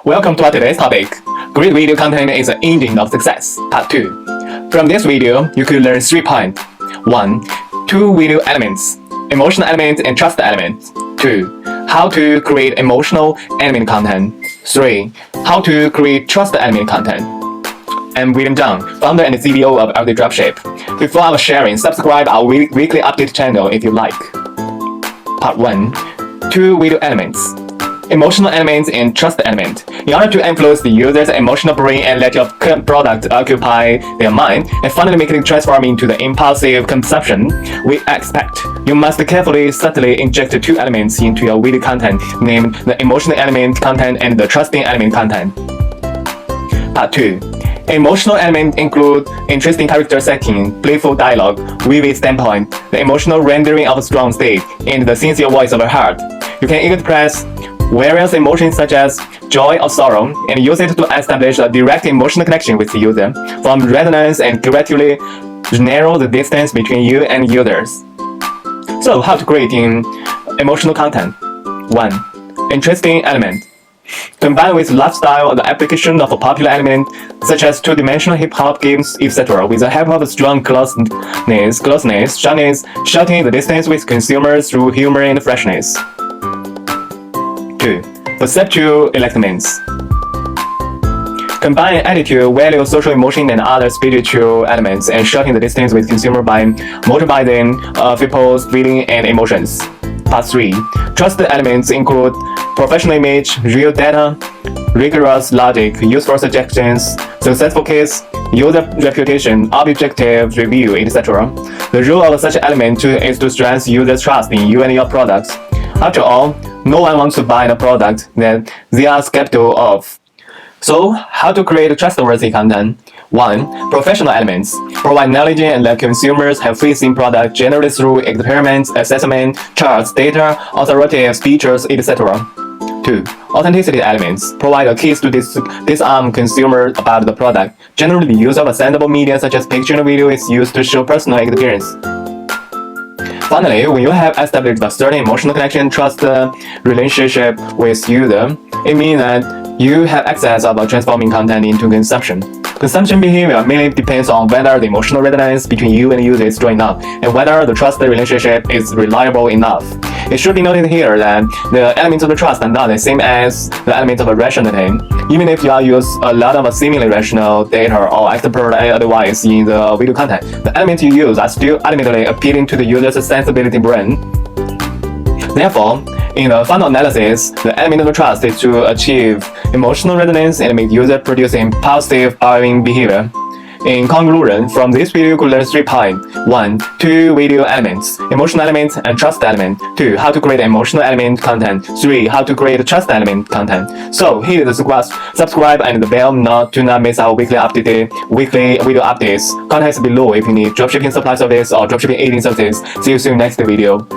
Welcome to our today's topic. Great video content is an engine of success. Part 2. From this video, you could learn 3 points. 1. 2 video elements. Emotional element and trust element. 2. How to create emotional element content. 3. How to create trust element content. I'm William Zhang, founder and CEO of LZDropship. Before our sharing, subscribe our weekly update channel if you like. Part 1. 2 video elements. Emotional elements and trust element. In order to influence the user's emotional brain and let your product occupy their mind and finally make it transform into the impulsive consumption we expect, you must carefully, subtly inject 2 elements into your video content, named the emotional element content and the trusting element content. Part 2. Emotional elements include interesting character setting, playful dialogue, vivid standpoint, the emotional rendering of a strong state, and the sincere voice of a heart. You can express various emotions such as joy or sorrow and use it to establish a direct emotional connection with the user, form resonance, and gradually narrow the distance between you and users. So, how to create emotional content? 1. Interesting element. Combine with lifestyle the application of a popular element such as 2-dimensional hip-hop games, etc. with a help of strong closeness, shyness, shortening the distance with consumers through humor and freshness. 2. Perceptual elements. Combine attitude, value, social emotion, and other spiritual elements and shorten the distance with consumer by motivating people's feelings and emotions. Part 3. Trust elements include professional image, real data, rigorous logic, useful suggestions, successful case, user reputation, objective review, etc. The role of such element is to strengthen users' trust in you and your products. After all, no one wants to buy a product that they are skeptical of. So, how to create trustworthy content? 1. Professional elements. Provide knowledge and let consumers have faith in product generally through experiments, assessment, charts, data, authoritative features, etc. 2. Authenticity elements. Provide a case to disarm consumers about the product. Generally, the use of assemblable media such as picture and video is used to show personal experience. Finally, when you have established a certain emotional connection, trust relationship with user, it means that you have access of transforming content into consumption. Consumption behavior mainly depends on whether the emotional resonance between you and the user is strong enough, and whether the trust relationship is reliable enough. It should be noted here that the elements of the trust are not the same as the elements of rationality. Even if you use a lot of seemingly rational data or expert advice in the video content, the elements you use are still ultimately appealing to the user's sensibility brain. Therefore, in the final analysis, the element of trust is to achieve emotional resonance and make user produce impulsive buying behavior. In conclusion, from this video you could learn 3 points. 1. 2 video elements, emotional element and trust element. 2. How to create emotional element content. 3. How to create trust element content. So hit the subscribe and the bell to not miss our weekly video updates. Contacts below if you need dropshipping supply service or dropshipping aiding services. See you soon next video.